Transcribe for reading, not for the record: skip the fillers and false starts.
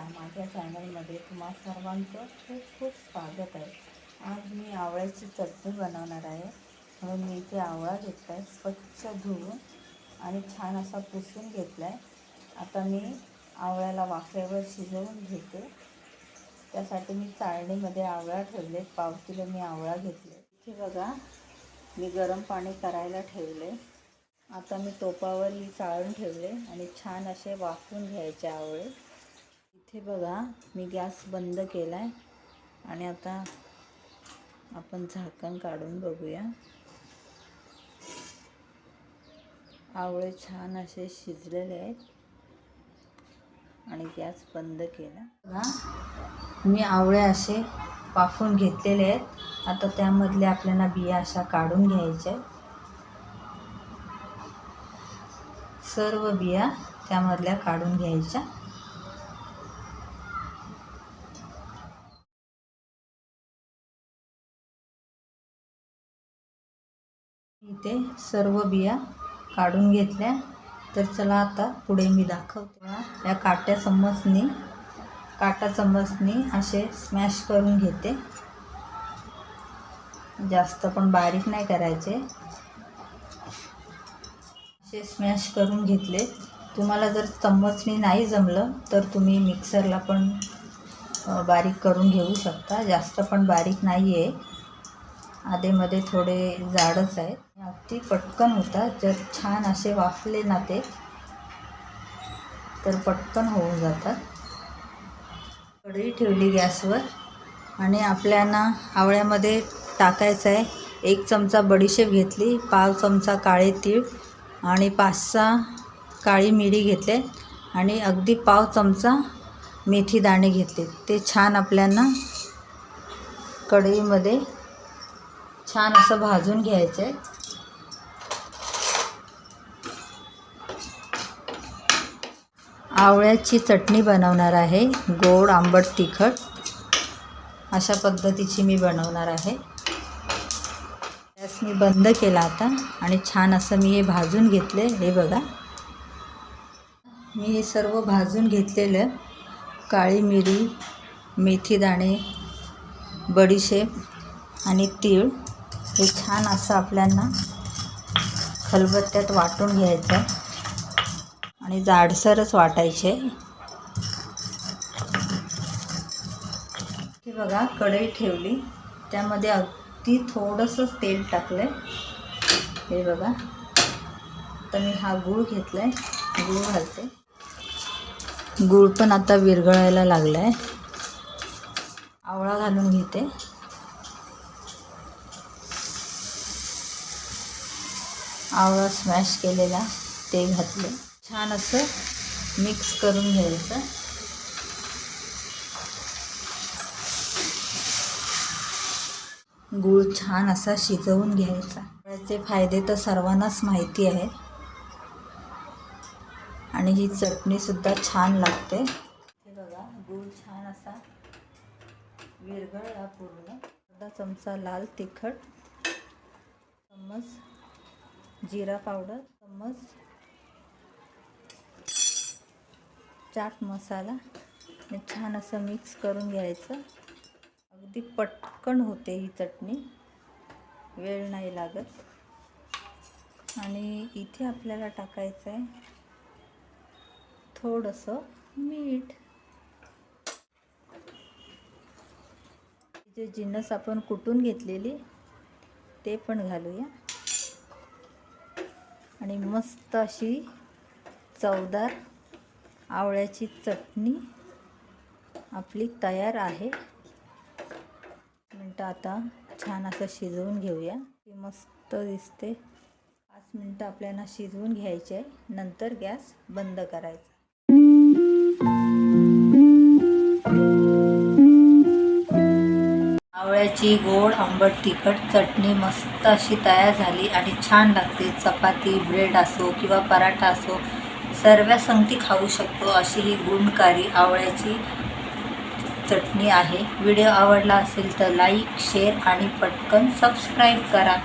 माझ्या चॅनलमध्ये तुम्हा सर्वांचं खूप खूप स्वागत आहे। आज मी आवळ्याची चटणी बनवणार आहे। म्हणून मी इथे आवळा घेतला आहे, स्वच्छ धुवून आणि छान असा पुसून घेतला आहे। आता मी आवळ्याला वाफेवर शिजवून घेते। त्यासाठी मी चाळणीमध्ये आवळा ठेवले, पाव किलो मी आवळा घेतले। इथे बघा मी गरम पाणी करायला ठेवले। आता मी टोपावर ही चाळून ठेवले आणि छान असे वाफून घ्यायचे आवळे। इथे बघा मी गॅस बंद केलाय आणि आता आपण झाकण काढून बघूया। आवळे छान असे शिजलेले आहेत आणि गॅस बंद केला। बघा मी आवळे असे वाफून घेतलेले आहेत। आता त्यामधले आपल्याला बिया अशा काढून घ्यायच्या। सर्व बिया त्यामधल्या काढून घ्यायच्या। इथे सर्व बिया काढून घेतल्या। तर चला आता पुढे मी दाखवते। या काटा चम्मचनी असे स्मॅश करून घेते। जास्त पण बारीक नाही करायचे, असे स्मॅश करून घेतले। तुम्हाला जर चम्मचनी नाही जमलं तर तुम्ही मिक्सरला पण बारीक करून घेऊ शकता। जास्त पण बारीक नाही आहे, आधेमध्ये थोडे जाडच आहेत। अगदी पटकन होतात, जर छान असे वाफले ना ते तर पटकन होऊन जातात। कढई ठेवली गॅसवर आणि आपल्याला आवळ्यामध्ये टाकायचं आहे 1 चमचा बडीशेप घेतली, पाव चमचा काळे तीळ आणि 5-6 काळी मिरी घेतले आणि अगदी पाव चमचा मेथी दाणे घेतले। ते छान आपल्याला कढईमध्ये छान असं भाजून घ्यायचं आहे। आवळ्याची चटणी बनवणार आहे, गोड आंबट तिखट अशा पद्धतीची मी बनवणार आहे। गॅस मी बंद केला आता आणि छान असं मी हे भाजून घेतले। हे बघा मी हे सर्व भाजून घेतलेलं काळी मिरी, मेथी दाणे, बडीशेप आणि तीळ हे छान असं आपल्याला खलबत्त्यात वाटून घ्यायचं आहे आणि जाडसरच वाटायचे। हे बघा कढई ठेवली, त्यामध्ये अगदी थोडंसं तेल टाकलं आहे। हे बघा आता मी हा गूळ घेतला आहे, गूळ घालते। गूळ पण आता विरघळायला लागला आहे। आवळा घालून घेते। आवळा स्मॅश केलेला ते घातले। छान असं मिक्स करून घ्यायचं। गूळ छान असा शिजवून घ्यायचा। याचे फायदे तर सर्वांनाच माहिती आहे आणि ही चटणी सुद्धा छान लागते। हे बघा गूळ छान असा विरघळला पूर्ण। अर्धा चमचा लाल तिखट, चम्मच जिरा पावडर, चम्मच चाट मसाला आणि छान असं मिक्स करून घ्यायचं। अगदी पटकन होते ही चटणी, वेळ नाही लागत। आणि इथे आपल्याला टाकायचं आहे थोडंसं मीठ। जे जिन्नस आपण कुटून घेतलेली ते पण घालूया आणि मस्त अशी चवदार आवळ्याची चटणी आपली तयार आहे। मिनटं आता छान असं शिजवून घेऊया। ती मस्त दिसते। 5 मिनटं आपल्याला शिजवून घ्यायचे आहे, नंतर गॅस बंद करायचा। आवळ्याची गोड आंबट तिखट चटणी मस्त अशी तयार झाली आणि छान लागते। चपाती, ब्रेड असो किंवा पराठा असो, सर्व्या संगती खाऊ शकतो अशी ही गुणकारी आवळ्याची चटणी आहे। व्हिडिओ आवडला असेल तर लाईक, शेअर आणि पटकन सबस्क्राईब करा।